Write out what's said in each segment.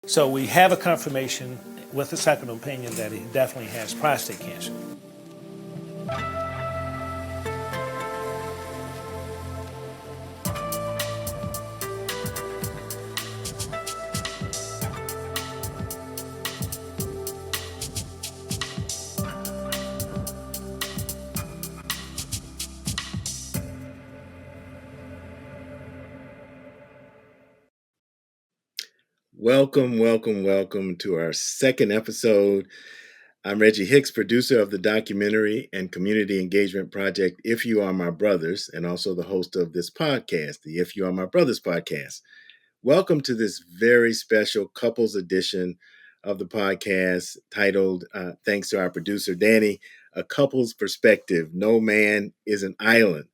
So we have a confirmation with a second opinion that he definitely has prostate cancer. Welcome to our second episode. I'm Reggie Hicks, producer of the documentary and community engagement project, If You Are My Brothers, and also the host of this podcast, the If You Are My Brothers podcast. Welcome to this very special couples edition of the podcast titled, thanks to our producer, Danny, A Couple's Perspective. No Man is an Island.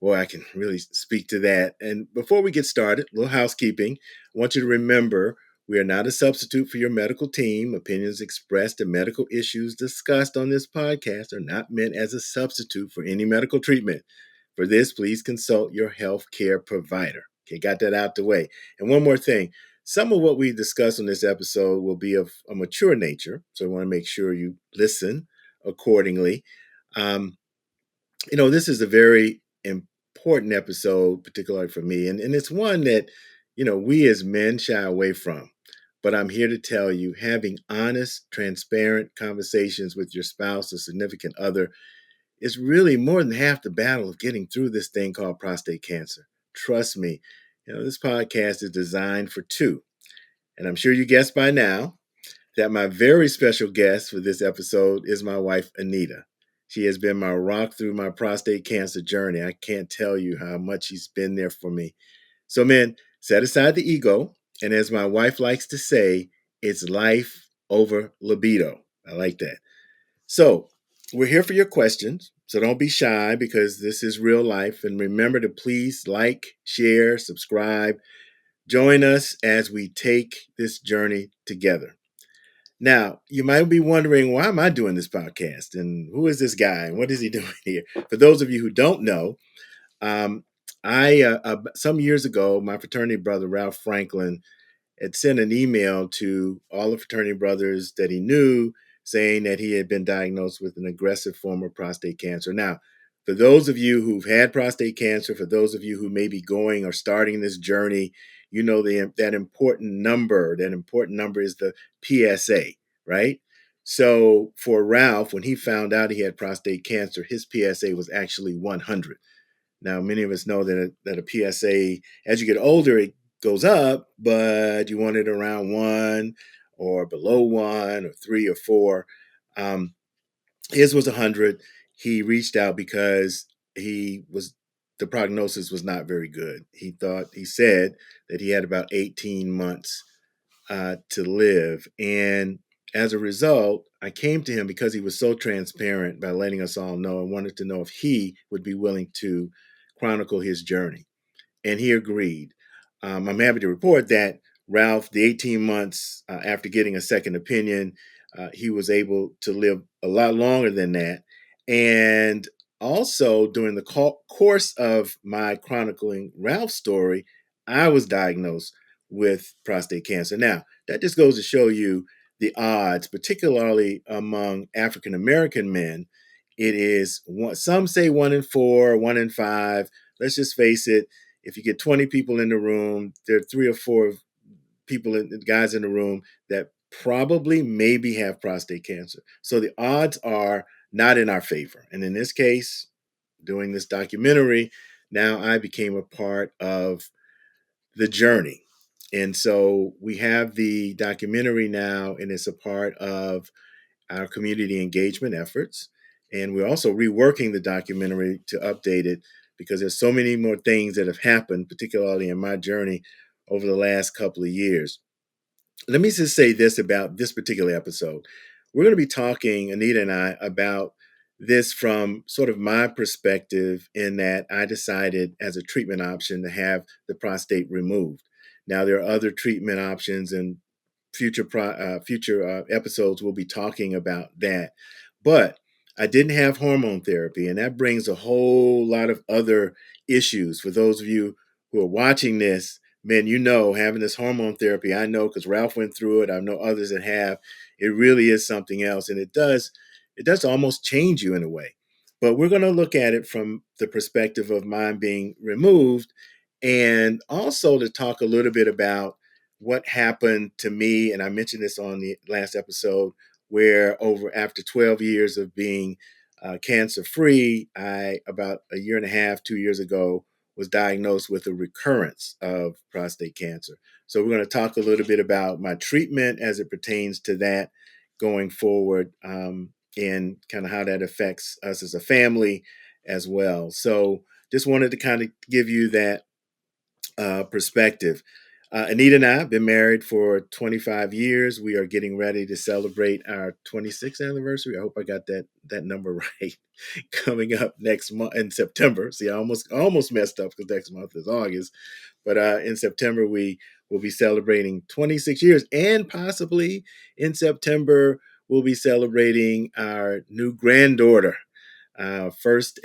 Boy, I can really speak to that. And before we get started, a little housekeeping. I want you to remember we are not a substitute for your medical team. Opinions expressed and medical issues discussed on this podcast are not meant as a substitute for any medical treatment. For this, please consult your health care provider. Okay, got that out the way. And one more thing. Some of what we discuss on this episode will be of a mature nature, so I want to make sure you listen accordingly. This is a very important episode, particularly for me. And it's one that, we as men shy away from. But I'm here to tell you, having honest, transparent conversations with your spouse or significant other is really more than half the battle of getting through this thing called prostate cancer. Trust me, this podcast is designed for two. And I'm sure you guessed by now that my very special guest for this episode is my wife, Anita. She has been my rock through my prostate cancer journey. I can't tell you how much she's been there for me. So, men, set aside the ego. And as my wife likes to say, it's life over libido. I like that. So, we're here for your questions. So don't be shy because this is real life. And remember to please like, share, subscribe. Join us as we take this journey together. Now, you might be wondering, why am I doing this podcast? And who is this guy? And what is he doing here? For those of you who don't know, um, some years ago, my fraternity brother, Ralph Franklin, had sent an email to all the fraternity brothers that he knew saying that he had been diagnosed with an aggressive form of prostate cancer. Now, for those of you who've had prostate cancer, for those of you who may be going or starting this journey, you know that important number. That important number is the PSA, right? So for Ralph, when he found out he had prostate cancer, his PSA was actually 100. Now, many of us know that a PSA, as you get older, it goes up, but you want it around 1 or below 1 or 3 or 4. Um, his was 100. He reached out because the prognosis was not very good. He said that he had about 18 months to live. And as a result, I came to him because he was so transparent by letting us all know and wanted to know if he would be willing to chronicle his journey. And he agreed. I'm happy to report that Ralph, the 18 months after getting a second opinion, he was able to live a lot longer than that. And also, during the course of my chronicling Ralph's story, I was diagnosed with prostate cancer. Now, that just goes to show you the odds, particularly among African American men. It is some say 1 in 4, 1 in 5. Let's just face it. If you get 20 people in the room, there are 3 or 4 guys in the room that probably maybe have prostate cancer. So the odds are not in our favor. And in this case, doing this documentary, now I became a part of the journey. And so we have the documentary now, and it's a part of our community engagement efforts. And we're also reworking the documentary to update it because there's so many more things that have happened, particularly in my journey over the last couple of years. Let me just say this about this particular episode. We're going to be talking, Anita and I, about this from sort of my perspective, in that I decided as a treatment option to have the prostate removed. Now, there are other treatment options, and future episodes we'll be talking about that. But I didn't have hormone therapy, and that brings a whole lot of other issues. For those of you who are watching this, man, having this hormone therapy, I know because Ralph went through it. I know others that have. It really is something else, and it does almost change you in a way. But we're going to look at it from the perspective of mine being removed, and also to talk a little bit about what happened to me. And I mentioned this on the last episode, where over after 12 years of being cancer free, I about a year and a half, 2 years ago, was diagnosed with a recurrence of prostate cancer. So we're going to talk a little bit about my treatment as it pertains to that going forward, and kind of how that affects us as a family as well. So just wanted to kind of give you that perspective. Anita and I have been married for 25 years. We are getting ready to celebrate our 26th anniversary. I hope I got that number right. Coming up next month in September. See, I almost messed up because next month is August. But in September we will be celebrating 26 years, and possibly in September we'll be celebrating our new granddaughter, first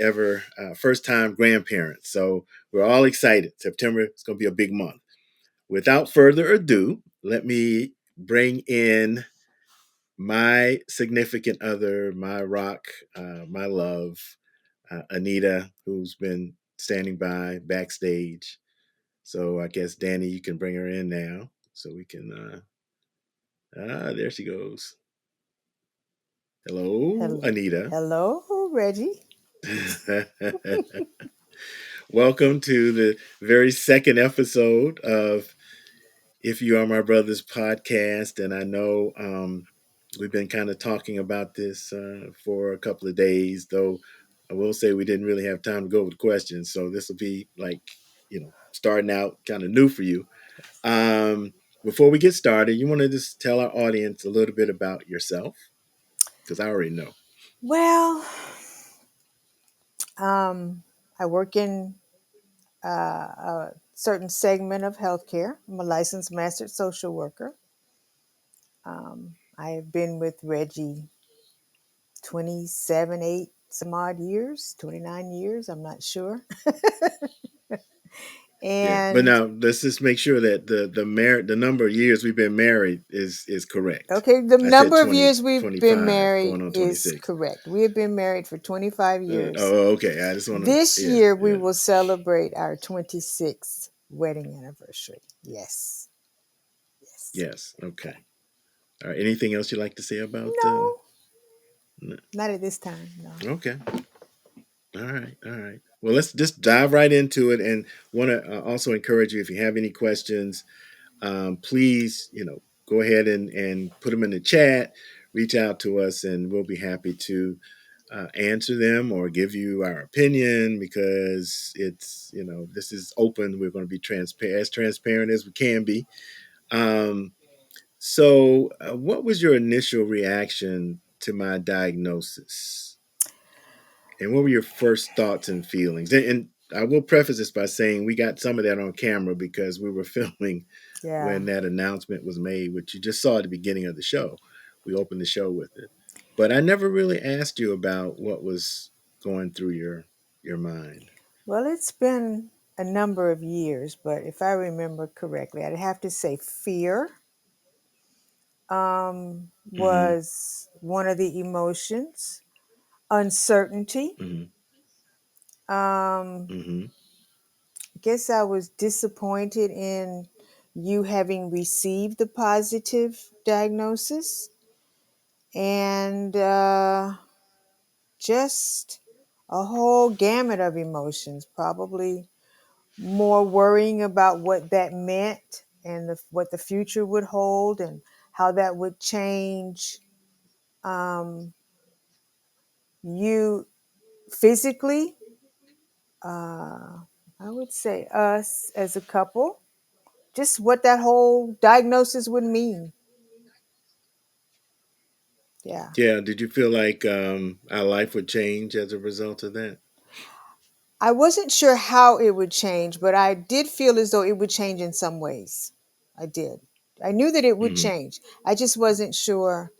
time grandparents. So we're all excited. September is going to be a big month. Without further ado, let me bring in my significant other, my rock, my love, Anita, who's been standing by backstage. So I guess Danny, you can bring her in now, so we can. There she goes. Hello, Hello, Anita. hello, Reggie. Welcome to the very second episode of If You Are My Brother's podcast. And I know we've been kind of talking about this for a couple of days, though I will say we didn't really have time to go with questions. So this will be like, starting out kind of new for you. Um, Before we get started, you want to just tell our audience a little bit about yourself? Because I already know. Well, I work in a certain segment of healthcare. I'm a licensed master social worker. I have been with Reggie 27, 8 some odd years, 29 years, I'm not sure. Yeah, but And now let's just make sure that the number of years we've been married is correct. okay, the I said number of 20 years we've been 25, married going on is 26. correct. We have been married for 25 years. Oh, okay. I just want to, This yeah, year we yeah, will celebrate our 26th wedding anniversary. Yes. Yes. yes. Okay. All right. Anything else you'd like to say about? No, not at this time. No. Okay. All right. All right. Well, let's just dive right into it, and want to also encourage you, if you have any questions, please, go ahead and put them in the chat. Reach out to us, and we'll be happy to answer them or give you our opinion, because this is open. We're going to be transparent as we can be. Um, what was your initial reaction to my diagnosis? And what were your first thoughts and feelings? And I will preface this by saying we got some of that on camera because we were filming Yeah. when that announcement was made, which you just saw at the beginning of the show. We opened the show with it. But I never really asked you about what was going through your mind. Well, it's been a number of years, but if I remember correctly, I'd have to say fear Mm-hmm. was one of the emotions, uncertainty. Mm-hmm. I Mm-hmm. guess I was disappointed in you having received the positive diagnosis, and just a whole gamut of emotions, probably more worrying about what that meant and what the future would hold and how that would change um, you physically. I would say us as a couple, just what that whole diagnosis would mean. Yeah. Yeah. Did you feel like our life would change as a result of that? I wasn't sure how it would change, but I did feel as though it would change in some ways. I did. I knew that it would Mm-hmm. change. I just wasn't sure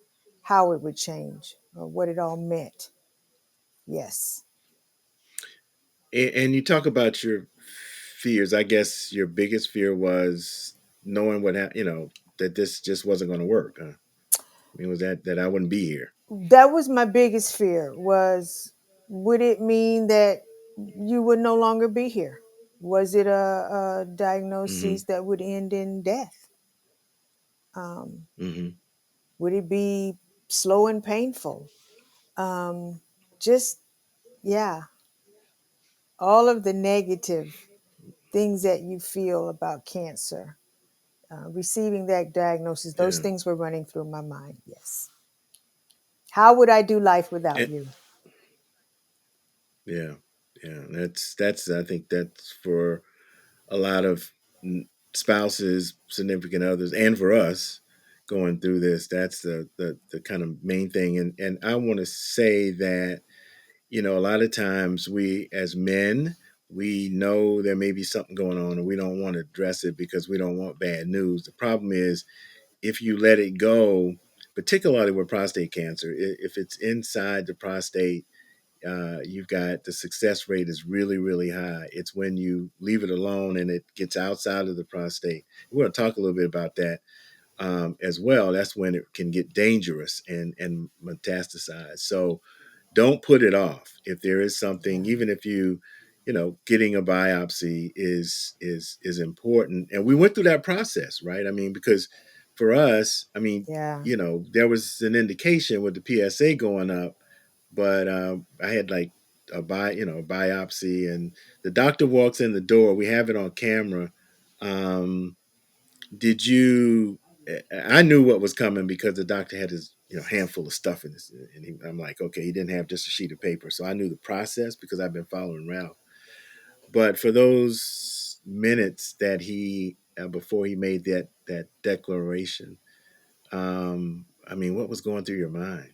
how it would change or what it all meant. Yes. And you talk about your fears, I guess your biggest fear was knowing that this just wasn't going to work. Huh? I mean, was that I wouldn't be here? That was my biggest fear, was would it mean that you would no longer be here? Was it a Hmm. diagnosis that would end in death? Um, Hmm. would it be slow and painful? Um, just, yeah, all of the negative things that you feel about cancer, receiving that diagnosis, those Yeah. things were running through my mind. Yes. How would I do life without And, you? yeah. Yeah. That's I think that's for a lot of spouses, significant others, and for us going through this. That's the kind of main thing. And I want to say that a lot of times we as men, we know there may be something going on and we don't want to address it because we don't want bad news. The problem is if you let it go, particularly with prostate cancer, if it's inside the prostate, you've got the success rate is really, really high. It's when you leave it alone and it gets outside of the prostate. We're going to talk a little bit about that as well. That's when it can get dangerous and metastasize. So don't put it off. If there is something, Yeah. even if getting a biopsy is important. And we went through that process, right? I mean, because for us, I mean, Yeah. there was an indication with the PSA going up, but I had like a biopsy, and the doctor walks in the door. We have it on camera. Um, did you? I knew what was coming because the doctor had his handful of stuff in this, and I'm like, okay, he didn't have just a sheet of paper, so I knew the process because I've been following Ralph. But for those minutes that he before he made that declaration, I mean, what was going through your mind?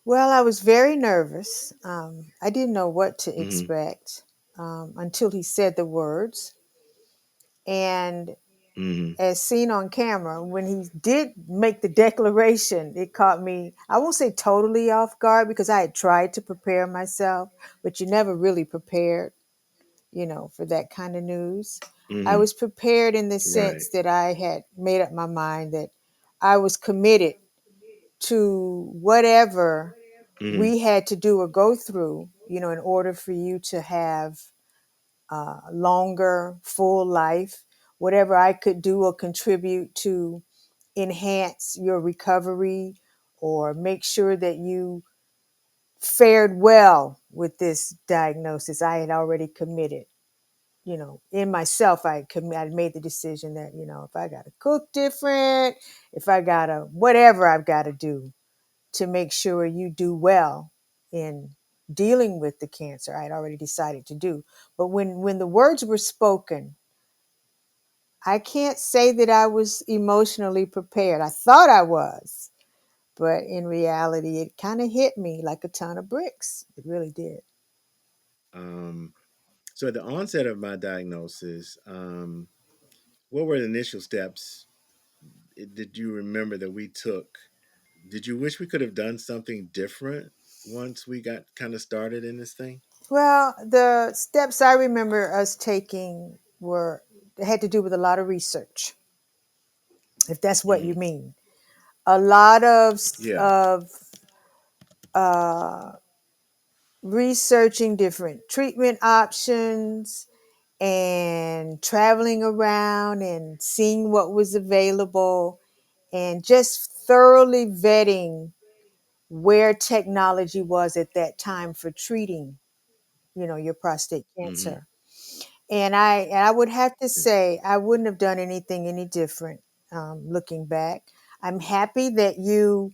Well, I was very nervous. I didn't know what to Hmm. expect until he said the words. And Hmm. as seen on camera, when he did make the declaration, it caught me, I won't say totally off guard because I had tried to prepare myself, but you never really prepared, for that kind of news. I Hmm. was prepared in the Right. sense that I had made up my mind that I was committed to whatever Hmm. we had to do or go through, in order for you to have a longer, full life, whatever I could do or contribute to enhance your recovery or make sure that you fared well with this diagnosis. I had already committed, in myself. I made the decision that, if I got to cook different, if I got to, whatever I've got to do to make sure you do well in dealing with the cancer, I had already decided to do. But when the words were spoken, I can't say that I was emotionally prepared. I thought I was, but in reality, it kind of hit me like a ton of bricks. It really did. Um, so at the onset of my diagnosis, what were the initial steps? Did you remember that we took? Did you wish we could have done something different once we got kind of started in this thing? Well, the steps I remember us taking were had to do with a lot of research, if that's what you Hmm. mean. A lot of Yeah. of uh, researching different treatment options and traveling around and seeing what was available and just thoroughly vetting where technology was at that time for treating, your prostate Hmm. cancer. And I would have to Yeah. say I wouldn't have done anything any different, looking back. I'm happy that you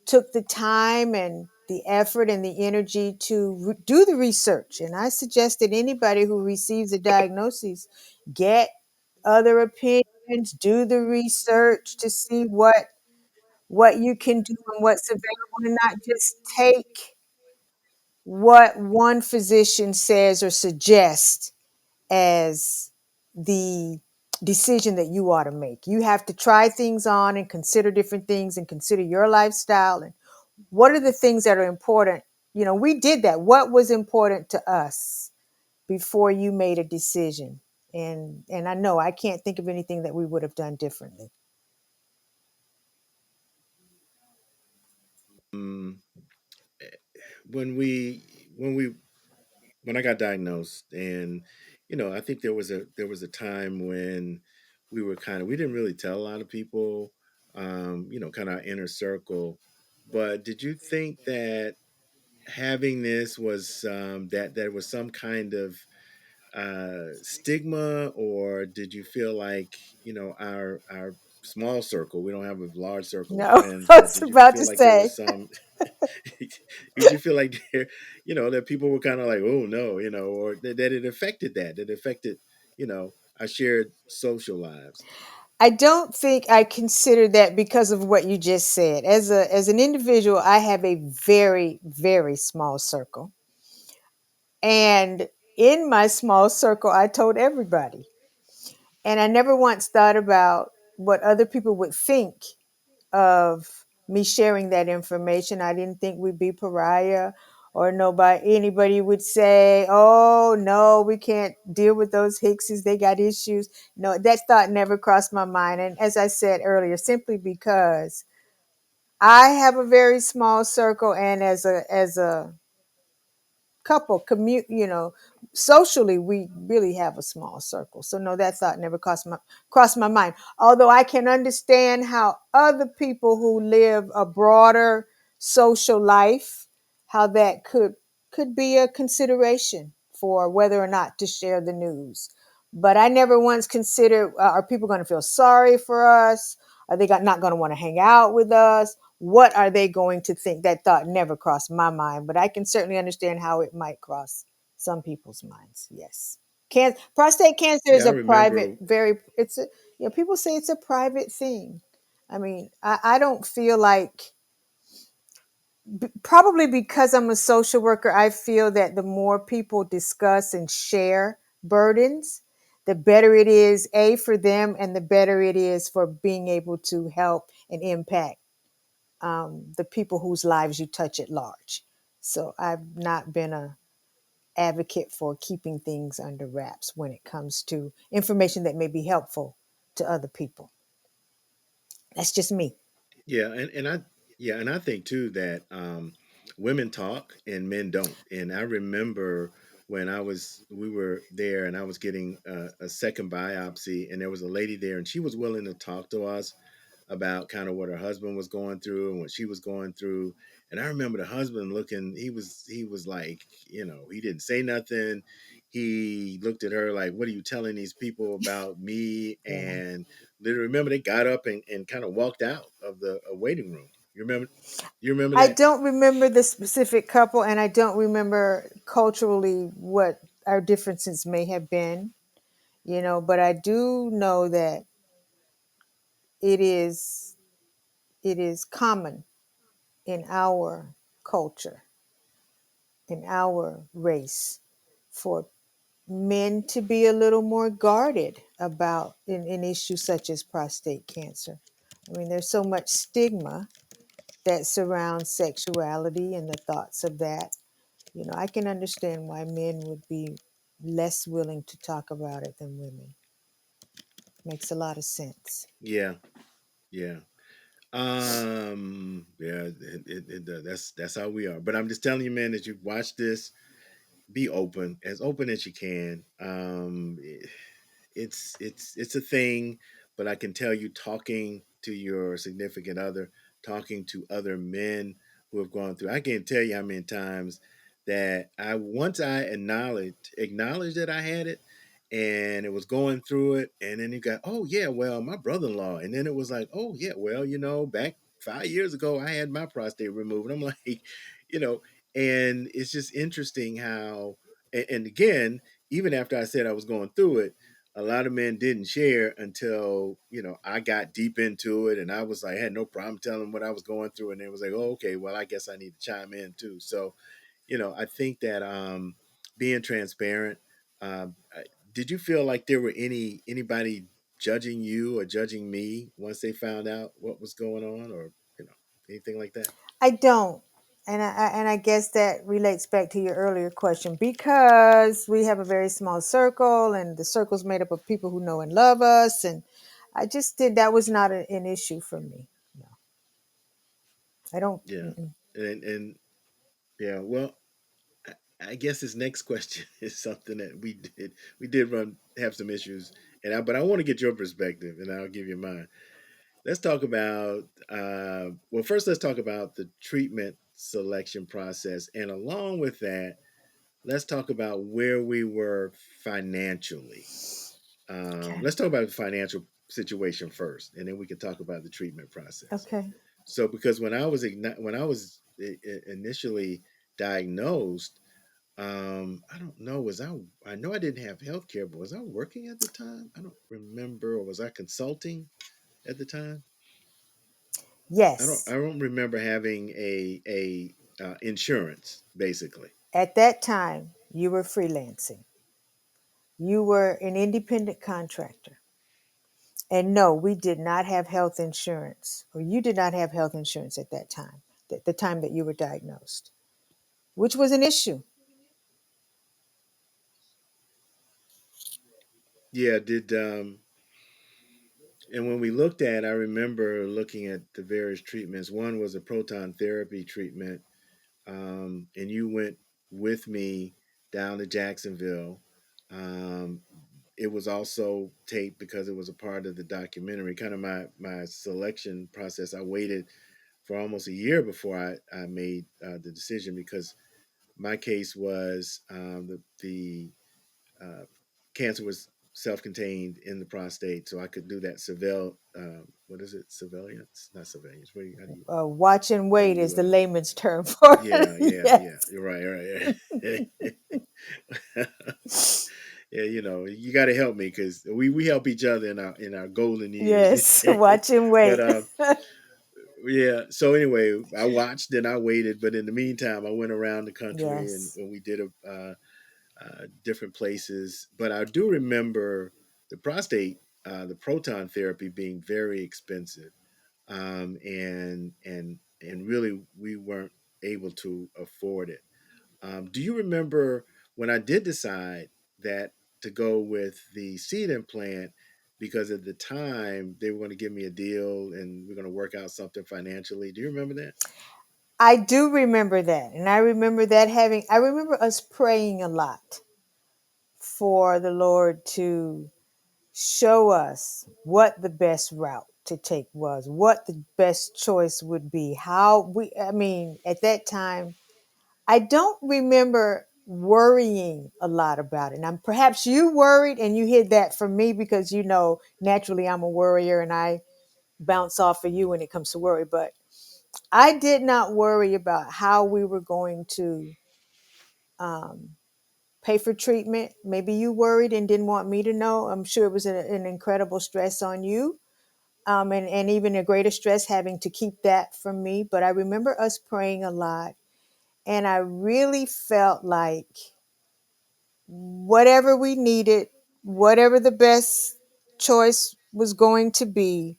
took the time and the effort and the energy to do the research. And I suggest that anybody who receives a diagnosis get other opinions, do the research to see what you can do and what's available, and not just take what one physician says or suggests as the decision that you ought to make. You have to try things on and consider different things and consider your lifestyle and what are the things that are important. We did that. What was important to us before you made a decision? And I know I can't think of anything that we would have done differently. Mm, when when I got diagnosed, and I think there was a time when we didn't really tell a lot of people, kind of our inner circle. But did you think that having this was that there was some kind of stigma, or did you feel like our small circle, we don't have a large circle of No, friends, I but was did you about feel to like there say. was some did you feel like there, that people were kind of like, oh no, or that it affected that affected our shared social lives? I don't think I consider that because of what you just said. As an individual, I have a very, very small circle. And in my small circle, I told everybody. And I never once thought about what other people would think of me sharing that information. I didn't think we'd be pariah, or nobody anybody would say, "Oh no, we can't deal with those Hickses. They got issues." No, that thought never crossed my mind. And as I said earlier, simply because I have a very small circle, and as a couple commute, socially we really have a small circle. So no, that thought never crossed my mind, although I can understand how other people who live a broader social life, how that could be a consideration for whether or not to share the news. But I never once considered, are people going to feel sorry for us? Are they not going to want to hang out with us? What are they going to think? That thought never crossed my mind, but I can certainly understand how it might cross some people's minds. Yes. Prostate cancer Yeah, is I a private, remember. it's a, people say it's a private thing. I mean, I don't feel like, probably because I'm a social worker, I feel that the more people discuss and share burdens, the better it is, A, for them, and the better it is for being able to help and impact the people whose lives you touch at large. So I've not been a advocate for keeping things under wraps when it comes to information that may be helpful to other people. That's just me. Yeah, and I think too that women talk and men don't. And I remember when we were there, and I was getting a second biopsy, and there was a lady there, and she was willing to talk to us about kind of what her husband was going through and what she was going through. And I remember the husband looking, he was like, he didn't say nothing. He looked at her like, what are you telling these people about me? Yeah. And literally, remember, they got up and kind of walked out of the waiting room. You remember I that? don't remember the specific couple, and I don't remember culturally what our differences may have been, but I do know that it is it is common in our culture, in our race, for men to be a little more guarded about an issue such as prostate cancer. I mean, there's so much stigma that surrounds sexuality and the thoughts of that. I can understand why men would be less willing to talk about it than women. Makes a lot of sense. Yeah, yeah. Yeah, that's how we are. But I'm just telling you, man, that you watch this, be open as you can. It's a thing, but I can tell you, talking to your significant other, talking to other men who have gone through, I can't tell you how many times that I acknowledged that I had it and it was going through it, and then you got, oh yeah, well, my brother-in-law, and then it was like, oh yeah, well, back 5 years ago I had my prostate removed. And I'm like, you know and it's just interesting how, and again, even after I said I was going through it, a lot of men didn't share until I got deep into it, and I was like, I had no problem telling them what I was going through, and they was like, oh, okay, well, I guess I need to chime in too. So I think that being transparent. Did you feel like there were anybody judging you or judging me once they found out what was going on, or anything like that? I don't. And I guess that relates back to your earlier question, because we have a very small circle, and the circle's made up of people who know and love us, and I just did that was not an issue for me. No, I don't. Yeah, Mm-mm. and yeah. Well, I guess this next question is something that we did run have some issues, but I want to get your perspective, and I'll give you mine. Let's talk about well, first let's talk about the treatment selection process, and along with that, let's talk about where we were financially. Okay. Let's talk about the financial situation first, and then we can talk about the treatment process. Okay. So, because when I was initially diagnosed, I don't know, I know I didn't have health care, but was I working at the time? I don't remember, or was I consulting at the time? I Yes. don't remember having a insurance basically. At that time, you were freelancing. You were an independent contractor. And no, we did not have health insurance, or you did not have health insurance at that time, the time that you were diagnosed, which was an issue. Yeah, did and when we looked at, I remember looking at the various treatments. One was a proton therapy treatment, and you went with me down to Jacksonville. Um, it was also taped because it was a part of the documentary. Kind of my selection process. I waited for almost a year before I made the decision, because my case was the uh, cancer was self-contained in the prostate, so I could do that what is it? Surveillance, not surveillance. Watch and How do wait is you the layman's term for yeah, it. yeah, yeah. Yes. You're right, right. Yeah, you got to help me, because we help each other in our golden years. Yes. Watch and But wait. yeah. So anyway, I watched and I waited, but in the meantime, I went around the country, and Yes. when we did different places. But I do remember the proton therapy being very expensive, and really we weren't able to afford it. Do you remember when I did decide that to go with the seed implant, because at the time they were going to give me a deal and we're going to work out something financially? Do you remember that? I do remember that. And I remember I remember us praying a lot for the Lord to show us what the best route to take was, what the best choice would be. I mean, at that time, I don't remember worrying a lot about it. And perhaps you worried and you hid that from me, because naturally I'm a worrier and I bounce off of you when it comes to worry. But I did not worry about how we were going to um, pay for treatment. Maybe you worried and didn't want me to know. I'm sure it was an incredible stress on you, and even a greater stress having to keep that from me. But I remember us praying a lot, and I really felt like whatever we needed, whatever the best choice was going to be,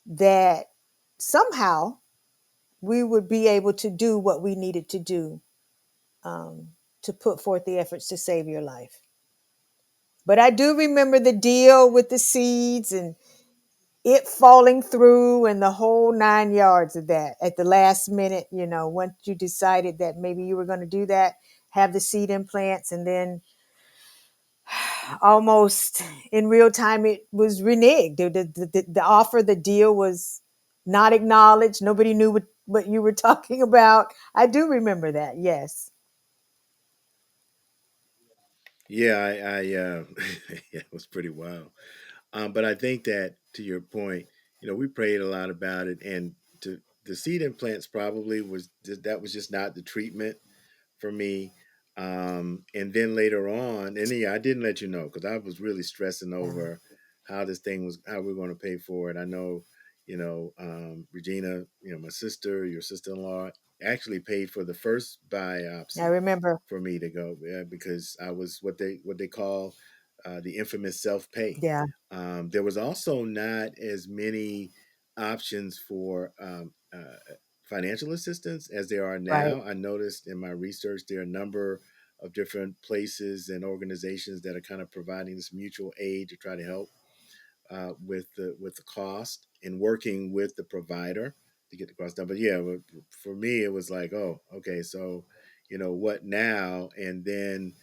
that somehow we would be able to do what we needed to do, um, to put forth the efforts to save your life. But I do remember the deal with the seeds and it falling through and the whole 9 yards of that at the last minute, once you decided that maybe you were going to do that, have the seed implants, and then almost in real time it was reneged. The offer, the deal was not acknowledged. Nobody knew what you were talking about. I do remember that. Yes. Yeah, yeah, it was pretty wild. But I think that, to your point, we prayed a lot about it, and the seed implants probably that was just not the treatment for me. And then later on, and yeah, I didn't let you know because I was really stressing Yeah. over how we are going to pay for it. I know, Regina, my sister, your sister-in-law, actually paid for the first I biopsy remember. for me to go, because I was what they call the infamous self-pay. Yeah. There was also not as many options for financial assistance as there are Right. now. I noticed in my research there are a number of different places and organizations that are kind of providing this mutual aid to try to help with the cost and working with the provider to get the cost down. But yeah, for me, it was like, oh, okay, so what now? And then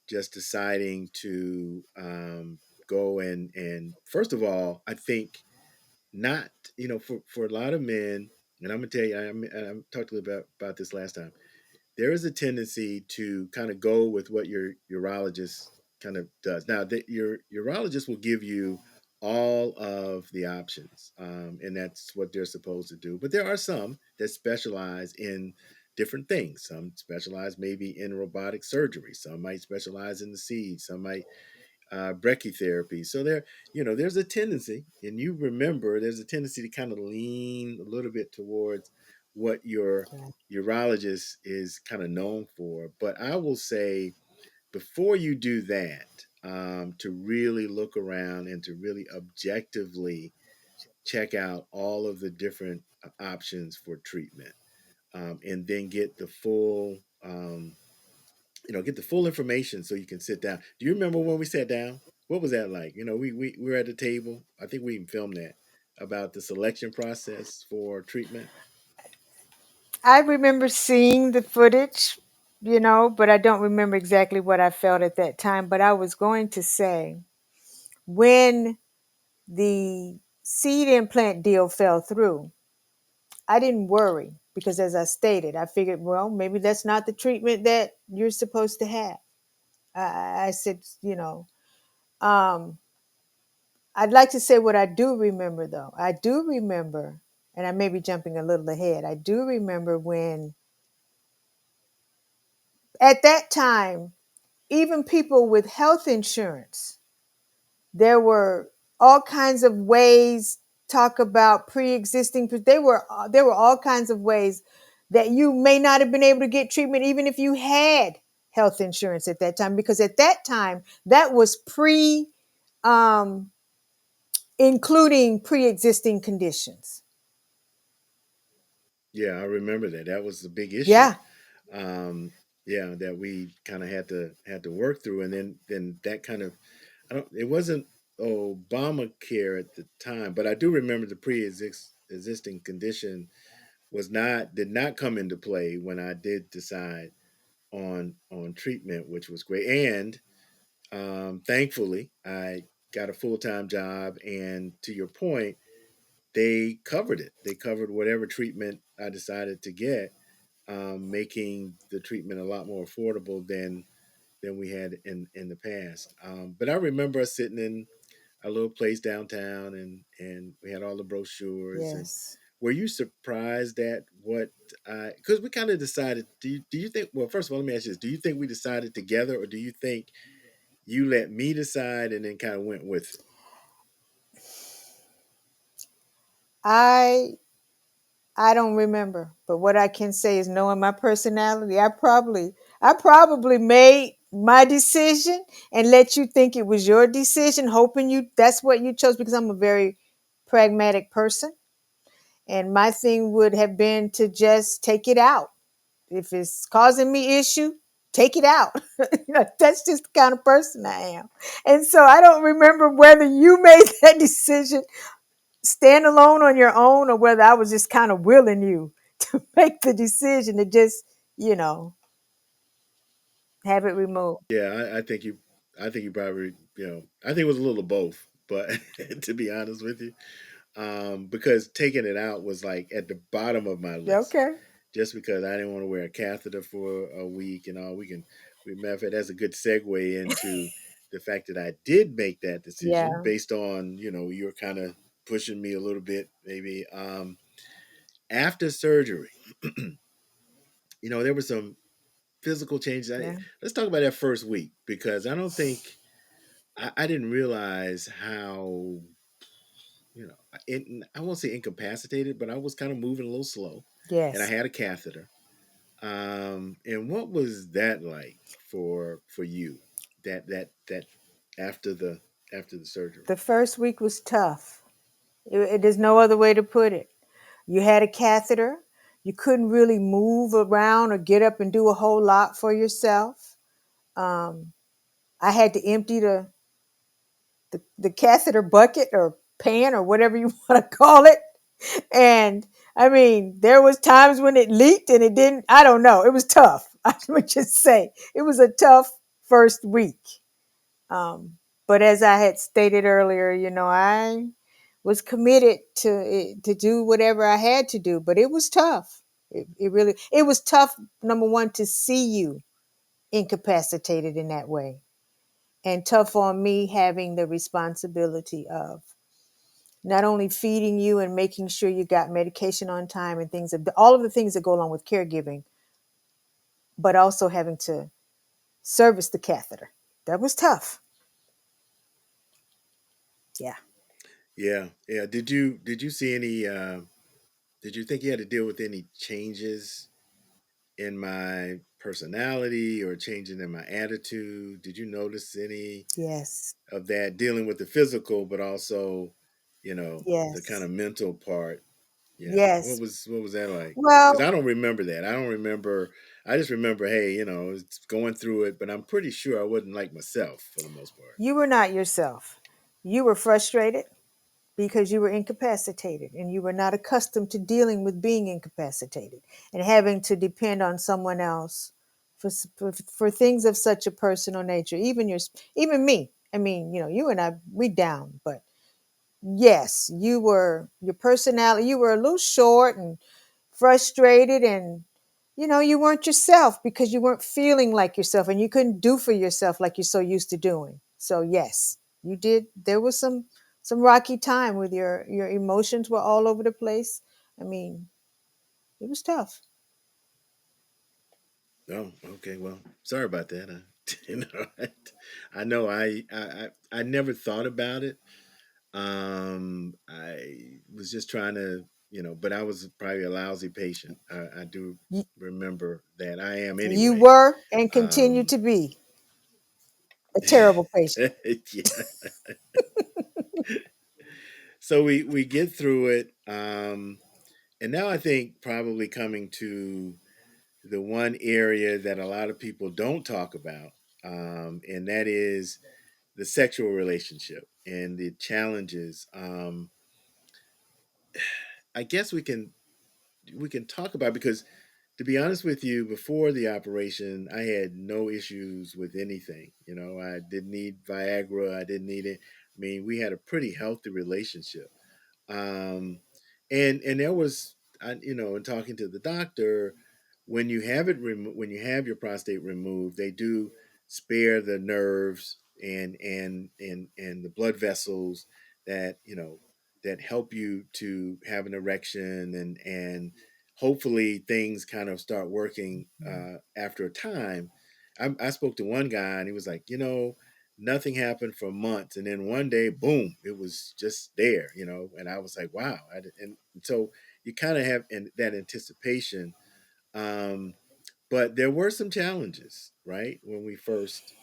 just deciding to go and first of all, I think not for a lot of men, and I'm gonna tell you, I'm talked a little bit about this last time. There is a tendency to kind of go with what your urologist kind of does. Now, your urologist will give you all of the options, and that's what they're supposed to do. But there are some that specialize in different things. Some specialize maybe in robotic surgery. Some might specialize in the seeds. Some might brachytherapy. So there's a tendency, and you remember, there's a tendency to kind of lean a little bit towards what your Yeah. urologist is kind of known for. But I will say, before you do that, to really look around and to really objectively check out all of the different options for treatment, and then get the full information so you can sit down. Do you remember when we sat down? What was that like? We were at the table. I think we even filmed that about the selection process for treatment. I remember seeing the footage, but I don't remember exactly what I felt at that time. But I was going to say, when the seed implant deal fell through, I didn't worry because, as I stated, I figured, well, maybe that's not the treatment that you're supposed to have. I said, um, I'd like to say what I do remember, though. I do remember, and I may be jumping a little ahead. I do remember when, at that time, even people with health insurance, there were all kinds of ways talk about pre-existing. There were all kinds of ways that you may not have been able to get treatment even if you had health insurance at that time, because at that time that was pre um, including pre-existing conditions. Yeah, I remember that. That was the big issue. Yeah. Um, yeah, that we kind of had to work through, and then that kind of, I don't. It wasn't Obamacare at the time, but I do remember the pre-existing condition did not come into play when I did decide on treatment, which was great. And thankfully, I got a full time job, and to your point, they covered it. They covered whatever treatment I decided to get, making the treatment a lot more affordable than we had in the past. But I remember us sitting in a little place downtown, and we had all the brochures. And Yes. were you surprised at what? Because we kind of decided. Do you think? Well, first of all, let me ask you this: do you think we decided together, or do you think you let me decide and then kind of went with it? I don't remember, but what I can say is, knowing my personality, I probably made my decision and let you think it was your decision, hoping that's what you chose, because I'm a very pragmatic person, and my thing would have been to just take it out. If it's causing me issue, take it out. That's just the kind of person I am. And so I don't remember whether you made that decision stand alone on your own, or whether I was just kind of willing you to make the decision to just, you know, have it removed. Yeah, I think you probably, I think it was a little of both, but to be honest with you, because taking it out was like at the bottom of my list, Okay. just because I didn't want to wear a catheter for a week and all. Matter of fact, that's a good segue into the fact that I did make that decision Yeah. based on, you're kind of pushing me a little bit, maybe. After surgery, there were some physical changes. Yeah. Let's talk about that first week, because I don't think I didn't realize how, I won't say incapacitated, but I was kind of moving a little slow, and I Yes. had a catheter. And what was that like for you? That after the surgery? The first week was tough. There's no other way to put it. You had a catheter. You couldn't really move around or get up and do a whole lot for yourself. Um, I had to empty the catheter bucket or pan or whatever you want to call it. And I mean, there was times when it leaked and it didn't. I don't know. It was tough. I would just say it was a tough first week. Um, but as I had stated earlier, I was committed to do whatever I had to do. But it was tough. It was tough. Number one, to see you incapacitated in that way, and tough on me having the responsibility of not only feeding you and making sure you got medication on time and all of the things that go along with caregiving, but also having to service the catheter. That was tough. Yeah. Yeah, yeah. Did you see any? Did you think you had to deal with any changes in my personality or changing in my attitude? Did you notice any Yes. of that dealing with the physical, but also, the kind Yes. of mental part? Yeah. What Yes. was that like? Because Well, I don't remember that. I don't remember. I just remember, hey, it's going through it, but I'm pretty sure I wasn't like myself for the most part. you were not yourself. You were frustrated because you were incapacitated and you were not accustomed to dealing with being incapacitated and having to depend on someone else for things of such a personal nature. Even me. I mean, you and I, we down, but yes, your personality, you were a little short and frustrated, and you weren't yourself because you weren't feeling like yourself and you couldn't do for yourself like you're so used to doing. So yes, you did. There was some rocky time with your emotions were all over the place. I mean, it was tough. Oh, okay. Well, sorry about that. You know, I know I never thought about it. I was just trying to, but I was probably a lousy patient. I do You, remember that I am you anyway. were and continue Um, to be a terrible patient. yeah. So we get through it, and now I think probably coming to the one area that a lot of people don't talk about, and that is the sexual relationship and the challenges. I guess we can talk about, because to be honest with you, before the operation, I had no issues with anything. I didn't need Viagra. I didn't need it. I mean, we had a pretty healthy relationship. Um, and there was, in talking to the doctor, when you have when you have your prostate removed, they do spare the nerves and the blood vessels that that help you to have an erection, and hopefully things kind of start working after a time. I spoke to one guy and he was like, nothing happened for months, and then one day, boom, it was just there, and I was like, wow. And so you kind of have that anticipation, um, but there were some challenges, right, when we first,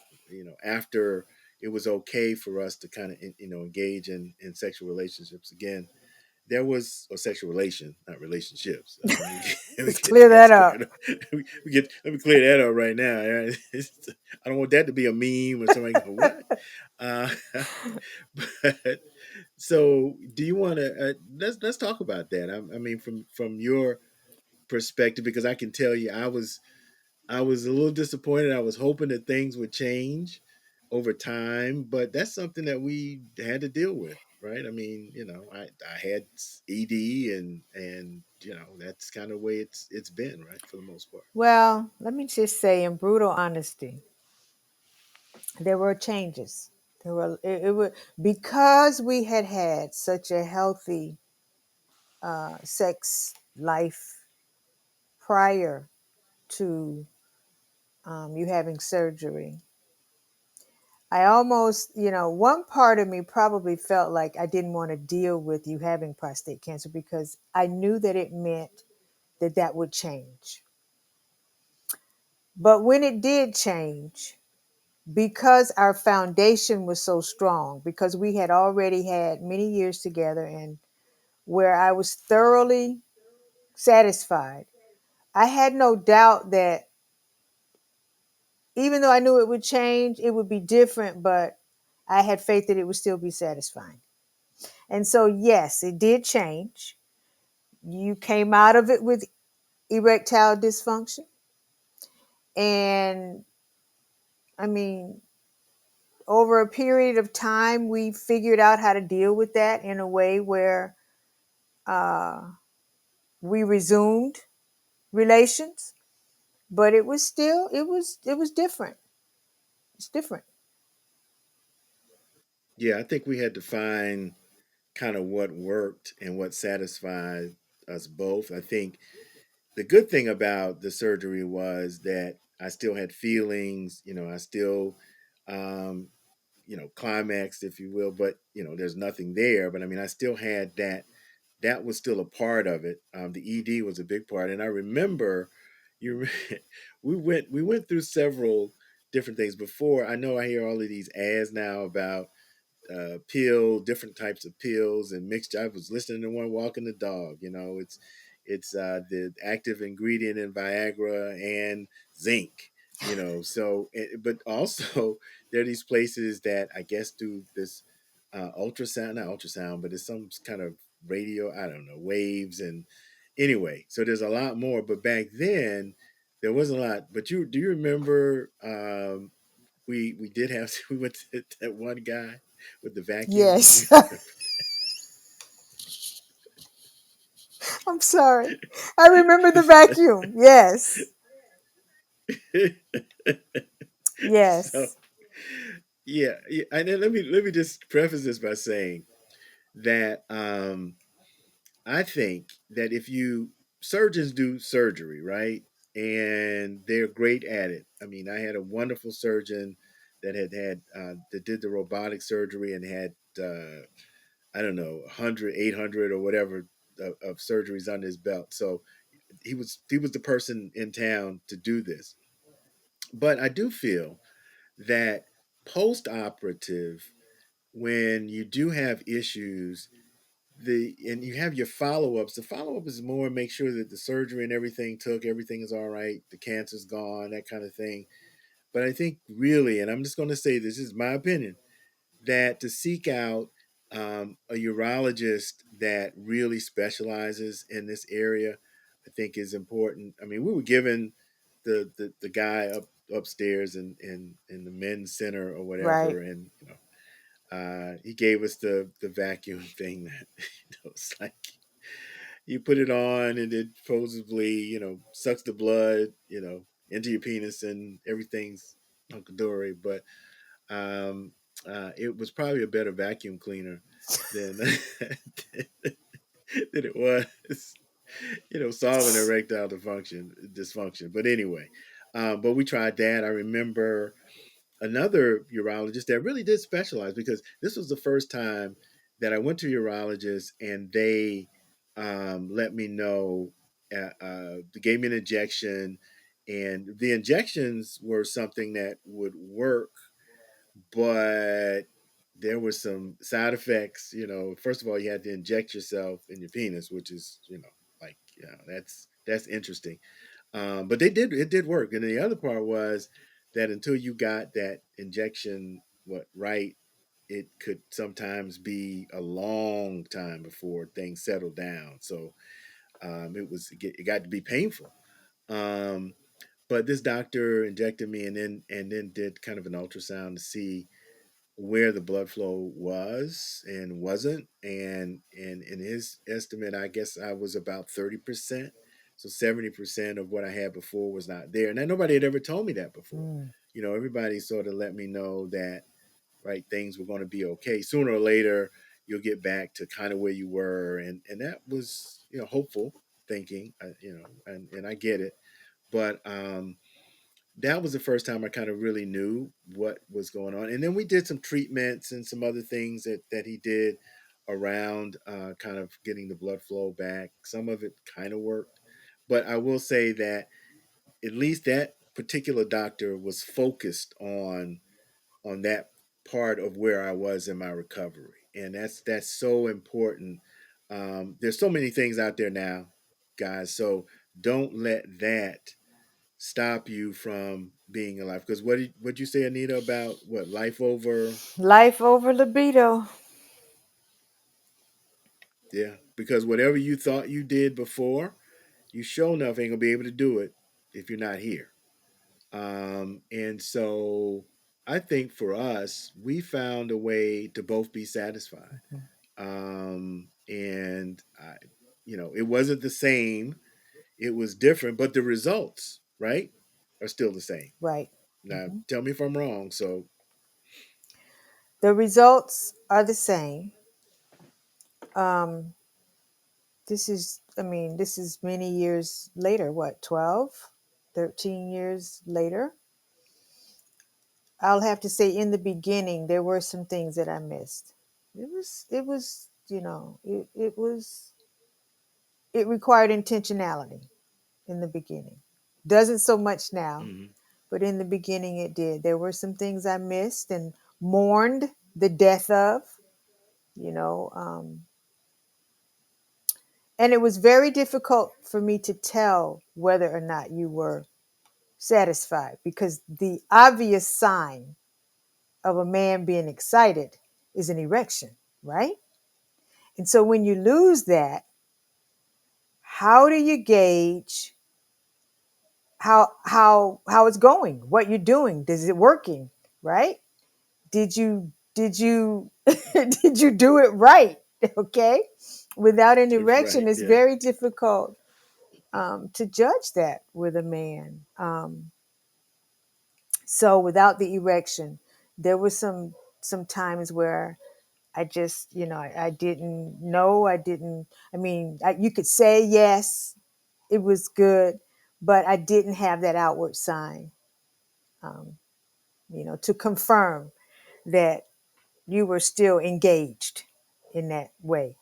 after it was okay for us to kind of engage in sexual relationships again. There was a sexual relation, not relationships. Let me Let's get clear that that up. squared up. Let me clear that up right now. I don't want that to be a meme or somebody go, what? Uh, but so, do you want to let's talk about that? I mean, from your perspective, because I can tell you, I was a little disappointed. I was hoping that things would change over time, but that's something that we had to deal with, right? I mean, I had ED, and that's kind of the way it's been, right, for the most part. Well, let me just say in brutal honesty, there were changes. It was because we had such a healthy sex life prior to you having surgery. I almost, one part of me probably felt like I didn't want to deal with you having prostate cancer because I knew that it meant that would change. But when it did change, because our foundation was so strong, because we had already had many years together and where I was thoroughly satisfied I had no doubt that even though I knew it would change, it would be different, but I had faith that it would still be satisfying. And so, yes, it did change. You came out of it with erectile dysfunction. And I mean, over a period of time, we figured out how to deal with that in a way where uh, we resumed relations. But it was still, it was different. It's different. Yeah, I think we had to find kind of what worked and what satisfied us both. I think the good thing about the surgery was that I still had feelings, I still, um, climaxed, if you will, but, there's nothing there. But I mean, I still had that. That was still a part of it. The ED was a big part. And I remember you, we went through several different things before. I know I hear all of these ads now about different types of pills and mixture. I was listening to one walking the dog. It's the active ingredient in Viagra and zinc. But also there are these places that I guess do this ultrasound, not ultrasound, but it's some kind of radio. I don't know, waves and anyway. So there's a lot more. But back then there wasn't a lot. But do you remember? We did have we went to that one guy with the vacuum. Yes. I'm sorry. I remember the vacuum. Yes. So Yes. yeah, and then let me just preface this by saying that I think that if you surgeons do surgery, right, and they're great at it. I mean, I had a wonderful surgeon that did the robotic surgery and had I don't know 100, 800, or whatever of surgeries under his belt. So he was the person in town to do this. But I do feel that post operative, when you do have issues, and you have your follow-ups, the follow-up is more make sure that the surgery and everything is all right, the cancer's gone, that kind of thing. But I think really, and I'm just going to say this is my opinion, that to seek out a urologist that really specializes in this area, I think is important. I mean, we were given the guy upstairs in the men's center or Right. whatever, and he gave us the vacuum thing that it's like you put it on and it supposedly sucks the blood into your penis and everything's hunky dory, but um, it was probably a better vacuum cleaner than than it was, solving erectile dysfunction. But anyway, but we tried that. I remember another urologist that really did specialize because this was the first time that I went to a urologist and they let me know, they gave me an injection, and the injections were something that would work, but there were some side effects. First of all, you had to inject yourself in your penis, which is, like, that's interesting. But it did work. And the other part was that until you got that injection right, it could sometimes be a long time before things settled down. So it got to be painful. Um, but this doctor injected me and then did kind of an ultrasound to see where the blood flow was and wasn't, and in his estimate, I guess I was about 30%. So 70% of what I had before was not there, and nobody had ever told me that before. Mm. Everybody sort of let me know that, right, things were going to be okay. Sooner or later you'll get back to kind of where you were, and that was hopeful thinking. And I get it, but that was the first time I kind of really knew what was going on. And then we did some treatments and some other things that he did around kind of getting the blood flow back. Some of it kind of worked, but I will say that at least that particular doctor was focused on that part of where I was in my recovery, and that's so important. There's so many things out there now, guys. So don't let that stop you from being alive. Because what'd you say, Anita, about what life over? Life over libido. Yeah, because whatever you thought you did before, you sure enough ain't gonna be able to do it if you're not here. And so I think for us, we found a way to both be satisfied. And it wasn't the same; it was different, but the results, right, are still the same. Right. Now, tell me if I'm wrong. So, The results are the same. Um, this is many years later, what, 12, 13 years later? I'll have to say in the beginning, there were some things that I missed. It required intentionality in the beginning. Doesn't so much now, mhm. but in the beginning it did. There were some things I missed and mourned the death of, you know, and it was very difficult for me to tell whether or not you were satisfied because the obvious sign of a man being excited is an erection, right? And so when you lose that, how do you gauge how it's going, what you're doing? Is it working, right? Did you did you do it right? Okay. Without an erection, Right? it's Yeah. very difficult to judge that with a man. So without the erection, there was some times where I just, I didn't know. You could say yes, it was good, but I didn't have that outward sign, um, to confirm that you were still engaged in that way.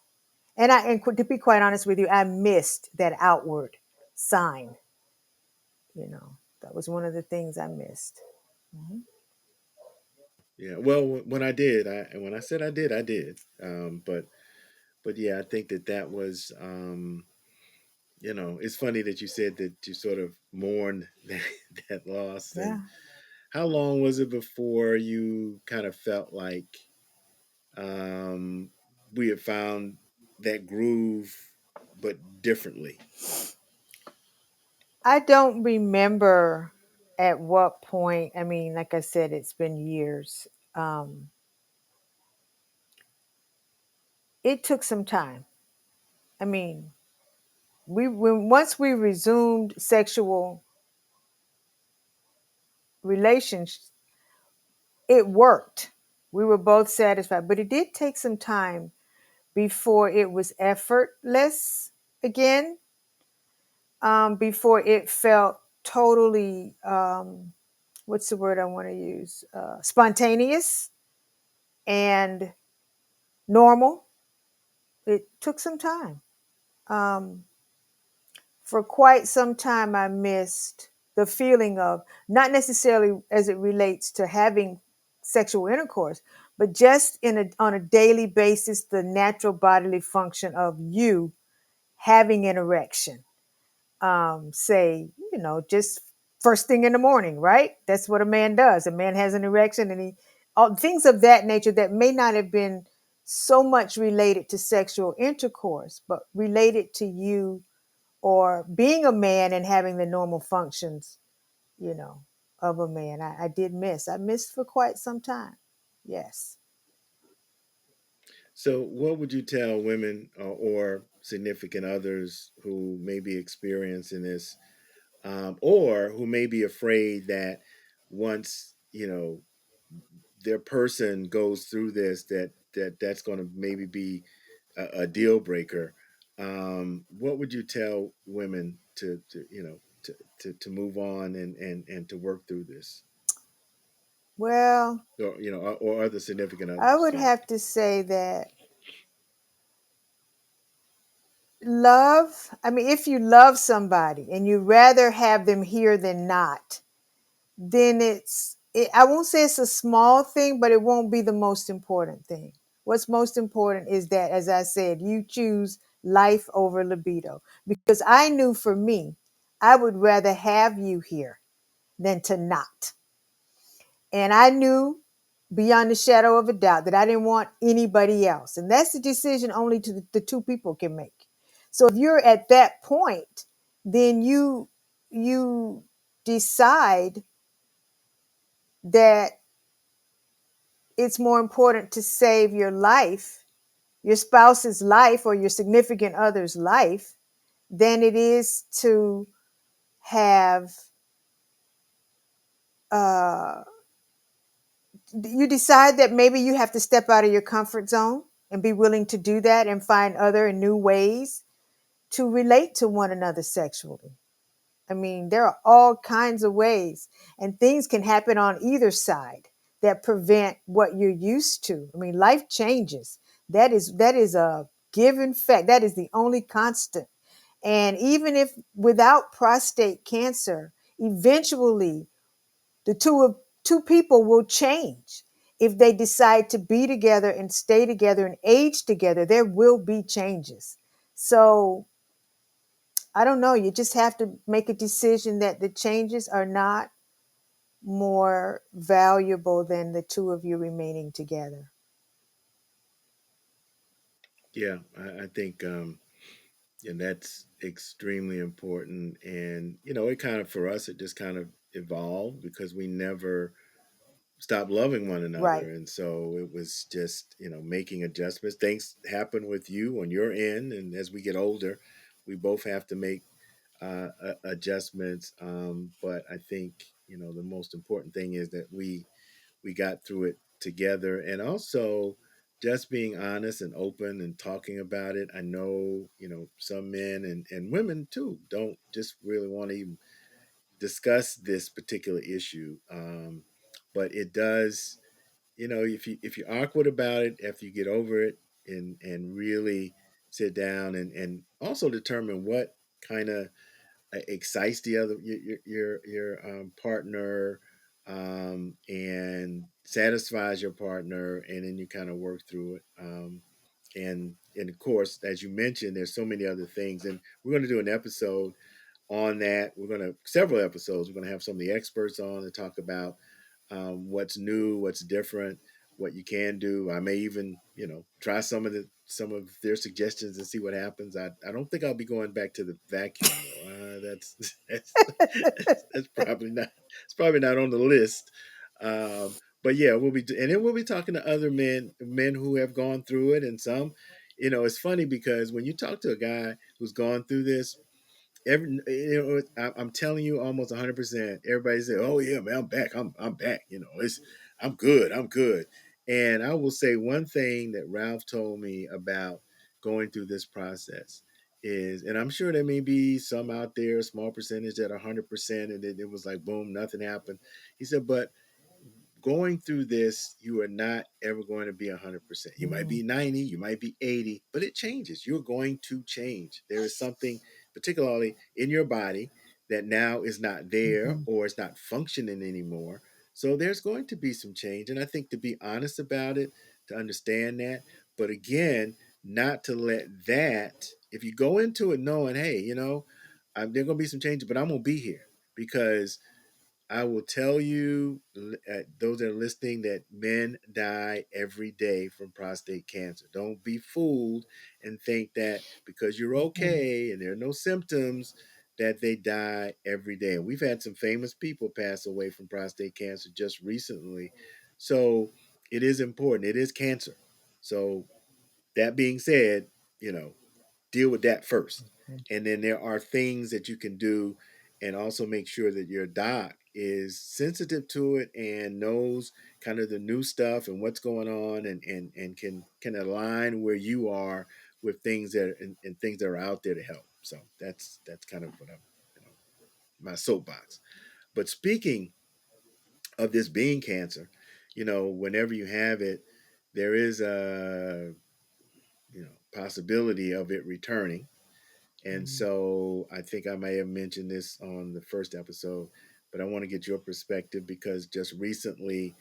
And to be quite honest with you, I missed that outward sign. That was one of the things I missed. Mhm. Yeah. Well, when I did, when I said I did, I did. But yeah, I think that was, it's funny that you said that you sort of mourned that loss. Yeah. And how long was it before you kind of felt like um, we had found that groove, but differently? I don't remember at what point. I mean, like I said, it's been years. Um, it took some time. I mean, once we resumed sexual relations, it worked. We were both satisfied, but it did take some time before it was effortless again. Before it felt totally, what's the word I want to use? Spontaneous and normal. It took some time. Um, for quite some time, I missed the feeling of, not necessarily as it relates to having sexual intercourse, but just on a daily basis, the natural bodily function of you having an erection. Say, just first thing in the morning, right? That's what a man does. A man has an erection, and all things of that nature that may not have been so much related to sexual intercourse, but related to you or being a man and having the normal functions, you know, of a man. I did miss. I missed for quite some time. Yes. So, what would you tell women or significant others who may be experiencing this, or who may be afraid that once their person goes through this, that's going to maybe be a deal breaker? What would you tell women to move on and to work through this, Well, or other significant I others? would Sorry. have to say that love, if you love somebody and you rather have them here than not, then I won't say it's a small thing, but it won't be the most important thing. What's most important is that, as I said, you choose life over libido. Because I knew for me, I would rather have you here than to not. And I knew beyond the shadow of a doubt that I didn't want anybody else. And that's the decision only the two people can make. So if you're at that point, then you decide that it's more important to save your life, your spouse's life or your significant other's life, than it is to have uh you decide that maybe you have to step out of your comfort zone and be willing to do that and find other and new ways to relate to one another sexually. I mean, there are all kinds of ways, and things can happen on either side that prevent what you're used to. I mean, life changes. That is a given fact. That is the only constant. And even if without prostate cancer, eventually the two people will change. If they decide to be together and stay together and age together, there will be changes. So I don't know. You just have to make a decision that the changes are not more valuable than the two of you remaining together. Yeah, I think and that's extremely important. And it kind of for us, it just kind of evolved because we never stopped loving one another, Right. and so it was just making adjustments. Things happen with you on your end, and as we get older, we both have to make adjustments. But I think the most important thing is that we got through it together, and also just being honest and open and talking about it. I know some men and women too don't just really want to even discuss this particular issue, but it does. If you're awkward about it, after you get over it and really sit down and also determine what kind of excites the other your partner, and satisfies your partner, and then you kind of work through it. And of course, as you mentioned, there's so many other things, and we're going to do an episode on that. We're going to several episodes. We're going to have some of the experts on to talk about what's new, what's different, what you can do. I may even, try some of their suggestions and see what happens. I don't think I'll be going back to the vacuum though. That's probably not. It's probably not on the list. But yeah, and then we'll be talking to other men who have gone through it, and some. It's funny because when you talk to a guy who's gone through this, I'm telling you, almost 100%. Everybody say, "Oh yeah, man, I'm back. I'm back." I'm good. I'm good. And I will say one thing that Ralph told me about going through this process is, and I'm sure there may be some out there, a small percentage that are 100%, and it was like boom, nothing happened. He said, but going through this, you are not ever going to be 100%. You might Mhm. be 90, you might be 80, but it changes. You're going to change. There is something, particularly in your body, that now is not there Mhm. or it's not functioning anymore. So there's going to be some change. And I think to be honest about it, to understand that, but again, not to let that, if you go into it knowing, hey, there's going to be some changes, but I'm going to be here because I will tell you, those that are listening, that men die every day from prostate cancer. Don't be fooled and think that because you're Mhm. okay and there are no symptoms, that they die every day. And we've had some famous people pass away from prostate cancer just recently. So it is important. It is cancer. So that being said, you know, deal with that first. And then there are things that you can do, and also make sure that your doc is sensitive to it and knows kind of the new stuff and what's going on, and can align where you are with things and things that are out there to help. So that's kind of what I'm, my soapbox. But speaking of this being cancer, whenever you have it, there is a possibility of it returning. And Mhm. so I think I may have mentioned this on the first episode, but I want to get your perspective because just recently,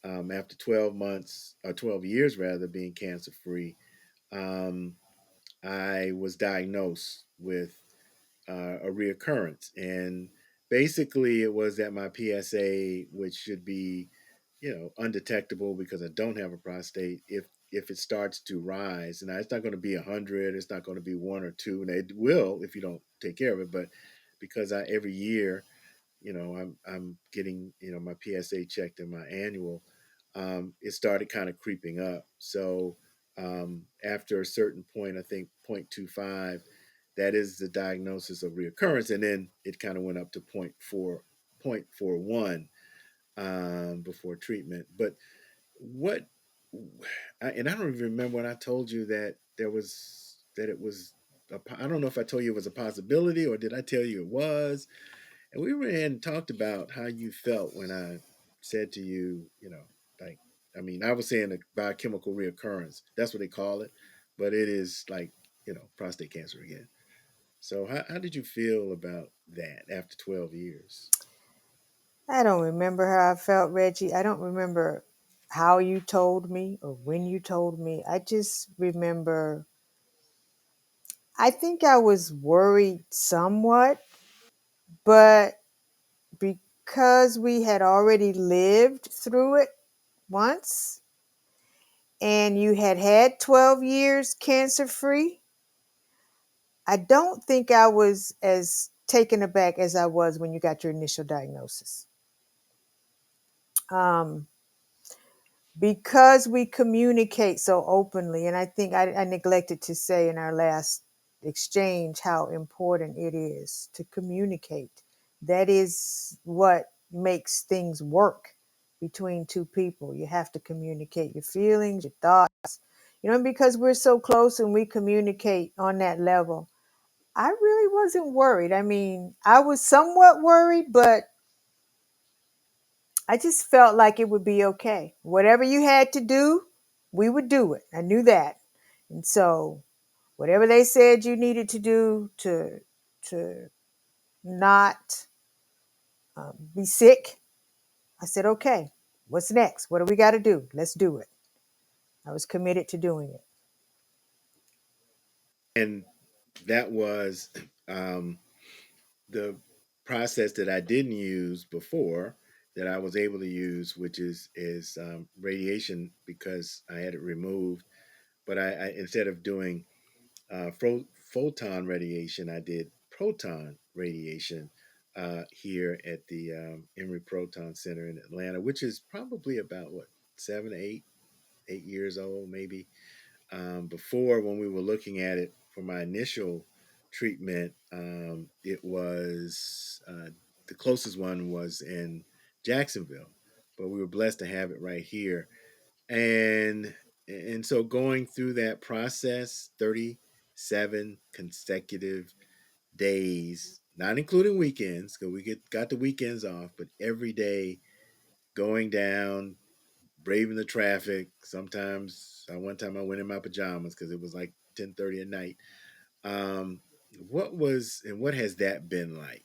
after 12 months, or 12 years rather, being cancer free, um, I was diagnosed with a reoccurrence. And basically, it was that my PSA, which should be, undetectable because I don't have a prostate, if it starts to rise, and it's not going to be 100, it's not going to be one or two, and it will if you don't take care of it. But because I every year, I'm getting my PSA checked in my annual, it started kind of creeping up. So after a certain point, I think 0.25, that is the diagnosis of reoccurrence, and then it kind of went up to 0.41 before treatment. But what, and I don't even remember when I told you that it was. I don't know if I told you it was a possibility or did I tell you it was. And we went ahead and talked about how you felt when I said to you, like, I mean, I was saying a biochemical reoccurrence. That's what they call it, but it is like, prostate cancer again. So how did you feel about that after 12 years? I don't remember how I felt, Reggie. I don't remember how you told me or when you told me. I just remember, I think I was worried somewhat, but because we had already lived through it once and you had had 12 years cancer free, I don't think I was as taken aback as I was when you got your initial diagnosis. Um, because we communicate so openly, and I think I neglected to say in our last exchange how important it is to communicate. That is what makes things work between two people. You have to communicate your feelings, your thoughts, because we're so close and we communicate on that level. I really wasn't worried. I mean, I was somewhat worried, but I just felt like it would be okay. Whatever you had to do, we would do it. I knew that. And so whatever they said you needed to do to not be sick, I said, okay, what's next? What do we got to do? Let's do it. I was committed to doing it. And that was um, the process that I didn't use before that I was able to use, which is radiation because I had it removed. But I instead of doing photon radiation, I did proton radiation here at the Emory Proton Center in Atlanta, which is probably about what 8 years old, maybe. Before, when we were looking at it for my initial treatment, it was the closest one was in Jacksonville, but we were blessed to have it right here. And and so going through that process, 37 consecutive days, not including weekends, because we got the weekends off, but every day going down, braving the traffic. Sometimes, one time I went in my pajamas because it was like 10:30 at night. Um, what has that been like?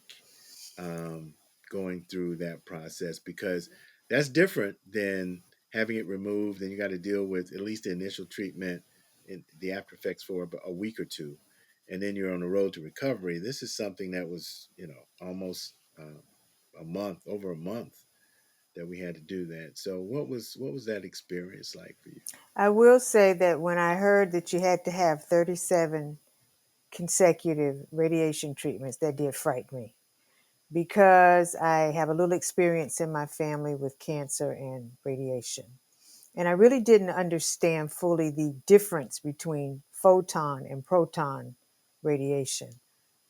um, Going through that process, because that's different than having it removed and you got to deal with at least the initial treatment and the after effects for about a week or two, and then you're on the road to recovery. This is something that was almost a month, over a month, that we had to do that. So what was that experience like for you? I will say that when I heard that you had to have 37 consecutive radiation treatments, that did frighten me because I have a little experience in my family with cancer and radiation. And I really didn't understand fully the difference between photon and proton radiation.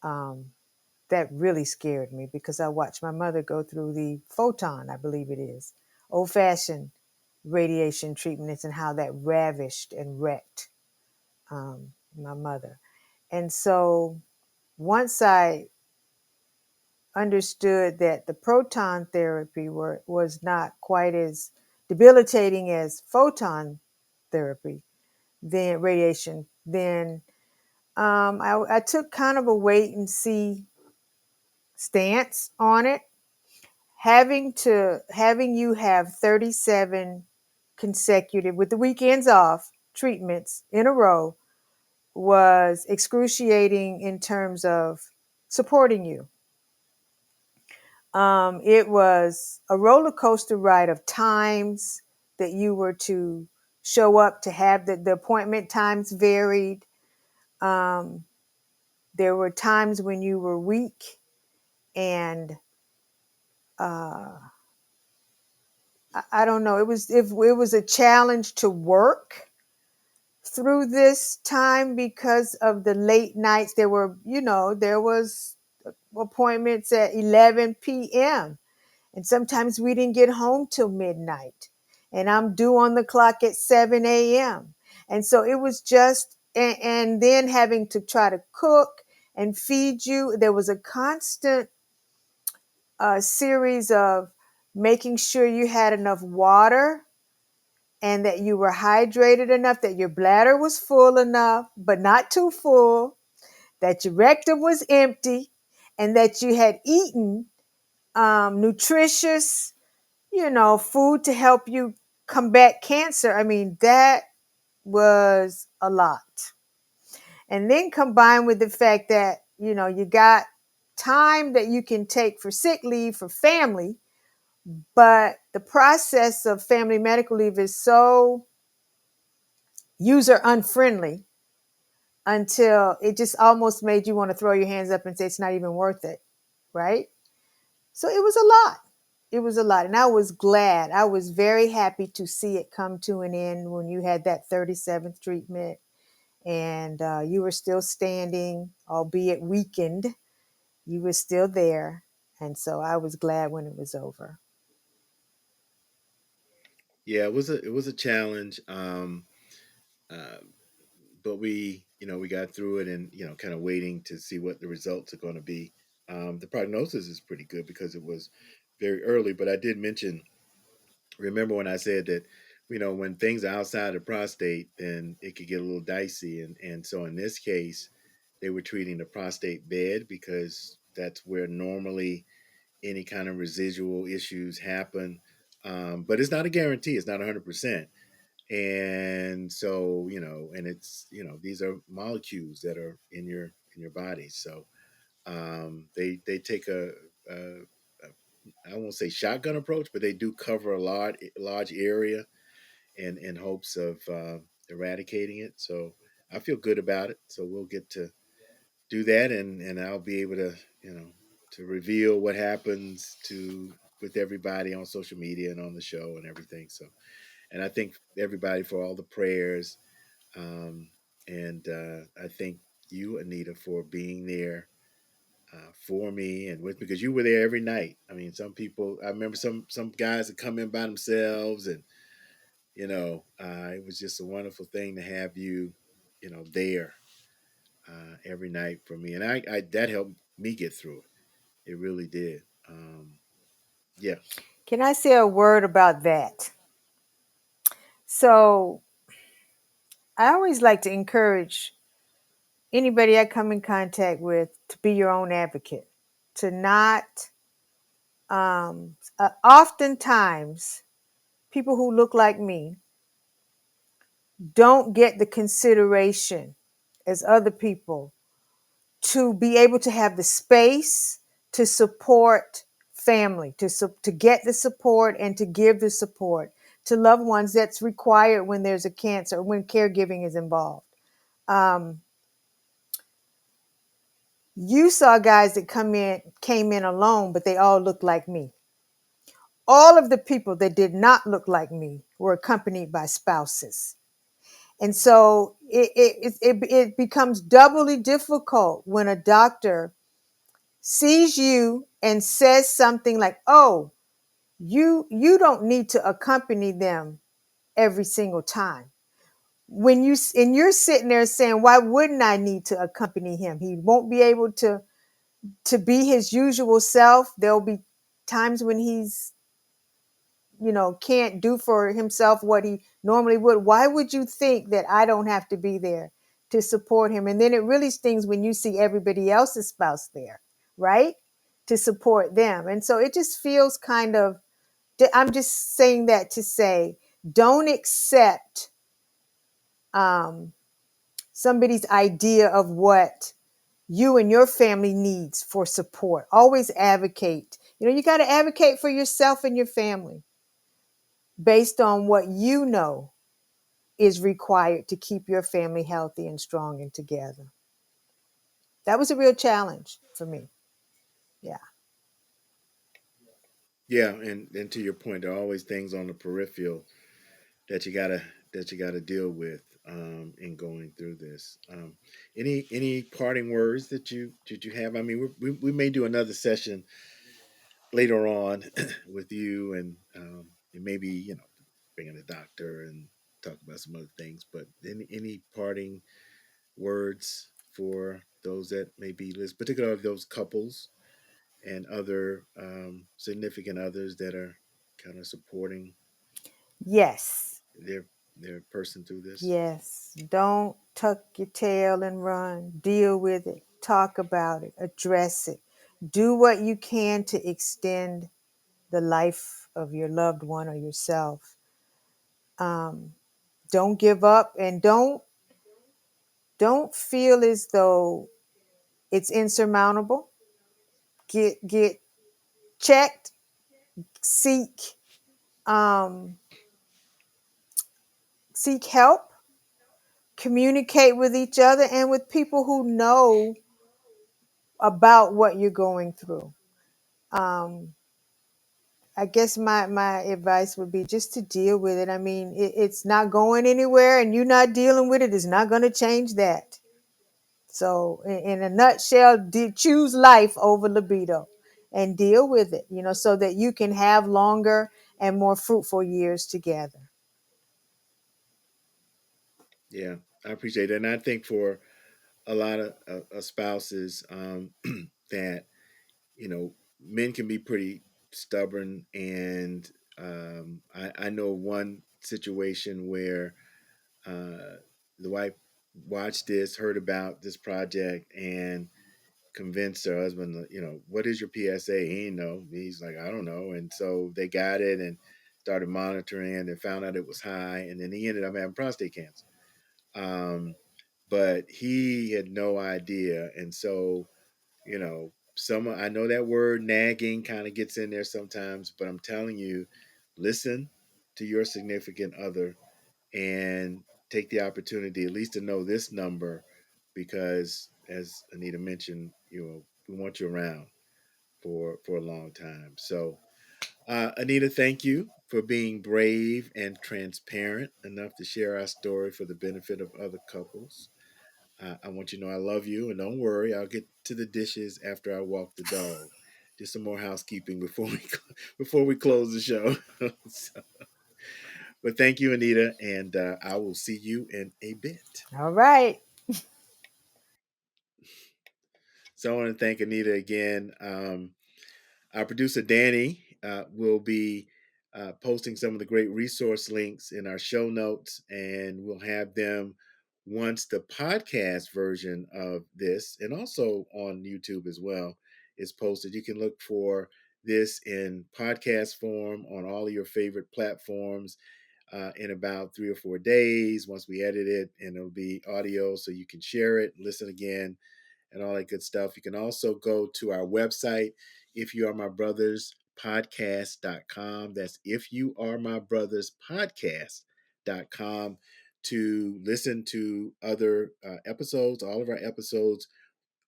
Um, that really scared me because I watched my mother go through the photon, I believe it is, old fashioned radiation treatments, and how that ravished and wrecked my mother. And so once I understood that the proton therapy was not quite as debilitating as photon therapy, then radiation, then I took kind of a wait and see stance on it. Having you have 37 consecutive with the weekends off treatments in a row was excruciating in terms of supporting you. It was a roller coaster ride of times that you were to show up to have the appointment times varied. Um, there were times when you were weak and I don't know. It was a challenge to work through this time because of the late nights. There was appointments at 11 p.m. and sometimes we didn't get home till midnight. And I'm due on the clock at 7 a.m. And so it was just, and then having to try to cook and feed you. There was a constant series of making sure you had enough water and that you were hydrated enough, that your bladder was full enough, but not too full, that your rectum was empty, and that you had eaten nutritious, food to help you combat cancer. I mean, that was a lot. And then combined with the fact that, you got time that you can take for sick leave for family, but the process of family medical leave is so user unfriendly until it just almost made you want to throw your hands up and say it's not even worth it, right? So it was a lot. It was a lot. And I was glad. I was very happy to see it come to an end when you had that 37th treatment and you were still standing, albeit weakened. You were still there. And so I was glad when it was over. Yeah, it was a challenge. Uh, but we got through it, and kind of waiting to see what the results are going to be. The prognosis is pretty good because it was very early. But I did mention, remember when I said that, when things are outside of prostate, then it could get a little dicey, and so in this case, they were treating the prostate bed because that's where normally any kind of residual issues happen. But it's not a guarantee. It's not 100%. And so, and it's, these are molecules that are in your body. So they take a I won't say shotgun approach, but they do cover a large area in hopes of eradicating it. So I feel good about it. So we'll get to do that, and I'll be able to to reveal what happens to with everybody on social media and on the show and everything. So, and I thank everybody for all the prayers, um, and I thank you, Anita, for being there for me and with me, because you were there every night. I mean, some people, I remember some guys that come in by themselves, and it was just a wonderful thing to have you, there every night for me, and I that helped me get through it. It really did. Yeah. Can I say a word about that? So I always like to encourage anybody I come in contact with to be your own advocate, to not, oftentimes people who look like me don't get the consideration as other people to be able to have the space to support family, to get the support and to give the support to loved ones that's required when there's a cancer, when caregiving is involved. Um, you saw guys that came in alone, but they all looked like me. All of the people that did not look like me were accompanied by spouses. And so it becomes doubly difficult when a doctor sees you and says something like, "Oh, you don't need to accompany them every single time." You're sitting there saying, "Why wouldn't I need to accompany him? He won't be able to be his usual self. There'll be times when he's can't do for himself what he normally would. Why would you think that I don't have to be there to support him?" And then it really stings when you see everybody else's spouse there, right? To support them. And so it just feels kind of, I'm just saying that to say, don't accept somebody's idea of what you and your family needs for support. Always advocate. You got to advocate for yourself and your family based on what you know is required to keep your family healthy and strong and together. That was a real challenge for me. Yeah. Yeah, and to your point, there are always things on the peripheral that you gotta deal with in going through this. Any parting words that you have? I mean, we may do another session later on with you, and maybe bring in a doctor and talk about some other things. But any parting words for those that may be listening, particularly those couples and other significant others that are kind of supporting Yes. their their person through this? Yes. Don't tuck your tail and run. Deal with it. Talk about it. Address it. Do what you can to extend the life of your loved one or yourself. Um, don't give up, and don't feel as though it's insurmountable. Get checked. Seek um, seek help. Communicate with each other and with people who know about what you're going through. Um, I guess my advice would be just to deal with it. I mean, it's not going anywhere, and you not dealing with it is not going to change that. So, in a nutshell, choose life over libido and deal with it, so that you can have longer and more fruitful years together. Yeah, I appreciate it, and I think for a lot of spouses that men can be pretty stubborn, and I know one situation where the wife watched this, heard about this project, and convinced her husband, what is your PSA? He didn't know. He's like, I don't know. And so they got it and started monitoring and found out it was high. And then he ended up having prostate cancer. But he had no idea. And so, I know that word nagging kind of gets in there sometimes, but I'm telling you, listen to your significant other and take the opportunity at least to know this number, because as Anita mentioned, we want you around for a long time. So Anita, thank you for being brave and transparent enough to share our story for the benefit of other couples. I want you to know I love you, and don't worry, I'll get to the dishes after I walk the dog. Just some more housekeeping before we close the show. So, but thank you, Anita, and I will see you in a bit. All right. So I want to thank Anita again. Our producer Danny will be posting some of the great resource links in our show notes, and we'll have them once the podcast version of this, and also on YouTube as well, is posted. You can look for this in podcast form on all of your favorite platforms in about 3 or 4 days once we edit it, and it'll be audio so you can share it, listen again, and all that good stuff. You can also go to our website, if you are my brothers podcast.com. That's if you are my brothers podcast.com, to listen to other episodes. All of our episodes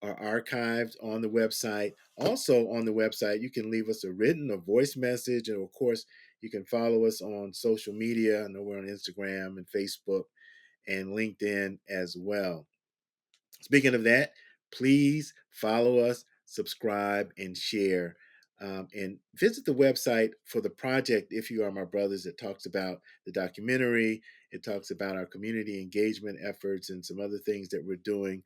are archived on the website. Also on the website, you can leave us a written or voice message. And of course, you can follow us on social media. I know we're on Instagram and Facebook and LinkedIn as well. Speaking of that, please follow us, subscribe, and share. And visit the website for the project, If You Are My Brothers. It talks about the documentary. It talks about our community engagement efforts and some other things that we're doing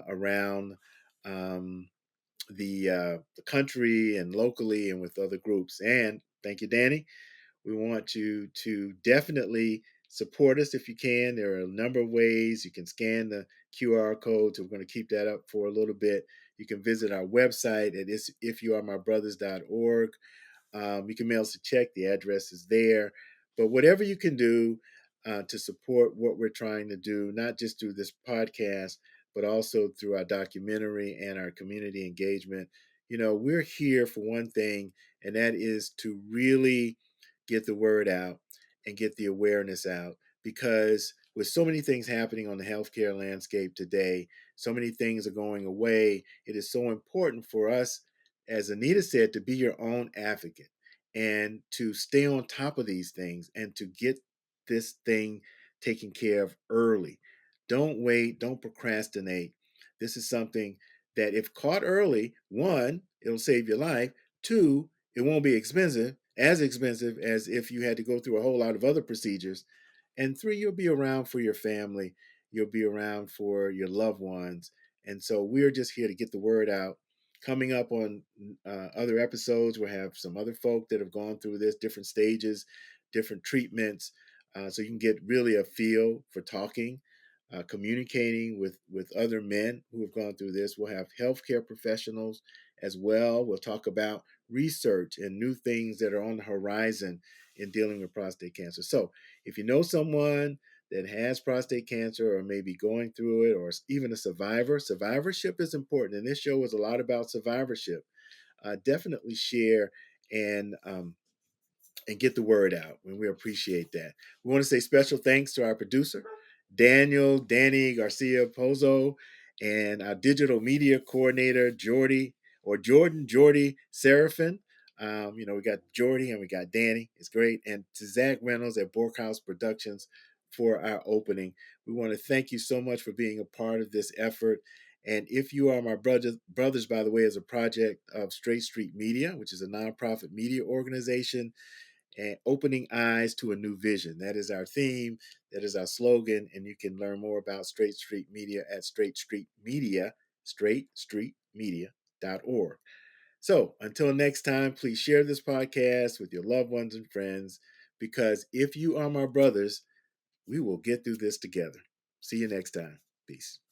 around the country and locally and with other groups. And thank you, Danny. We want you to definitely support us if you can. There are a number of ways. You can scan the QR code. So we're going to keep that up for a little bit. You can visit our website at ifyouaremybrothers.org. You can mail us a check. The address is there. But whatever you can do to support what we're trying to do, not just through this podcast, but also through our documentary and our community engagement. We're here for one thing, and that is to really get the word out and get the awareness out, because with so many things happening on the healthcare landscape today, so many things are going away. It is so important for us, as Anita said, to be your own advocate and to stay on top of these things and to get this thing taken care of early. Don't wait, don't procrastinate. This is something that, if caught early, one, it'll save your life. Two, it won't be as expensive as if you had to go through a whole lot of other procedures. And three, you'll be around for your family, you'll be around for your loved ones. And so we're just here to get the word out. Coming up on other episodes, we'll have some other folk that have gone through this, different stages, different treatments, so you can get really a feel for talking, communicating with other men who have gone through this. We'll have healthcare professionals as well. We'll talk about research and new things that are on the horizon in dealing with prostate cancer. So if you know someone that has prostate cancer or maybe going through it, or even a survivor, survivorship is important. And this show is a lot about survivorship. Definitely share and get the word out, and we appreciate that. We want to say special thanks to our producer, Danny Garcia Pozo, and our digital media coordinator, Jordy Seraphin. We got Jordy and we got Danny. It's great. And to Zach Reynolds at Borkhouse Productions for our opening. We want to thank you so much for being a part of this effort. And if you are my brothers, by the way, is a project of Straight Street Media, which is a nonprofit media organization, and opening eyes to a new vision. That is our theme. That is our slogan. And you can learn more about Straight Street Media at straightstreetmedia.org. So until next time, please share this podcast with your loved ones and friends, because if you are my brothers, we will get through this together. See you next time. Peace.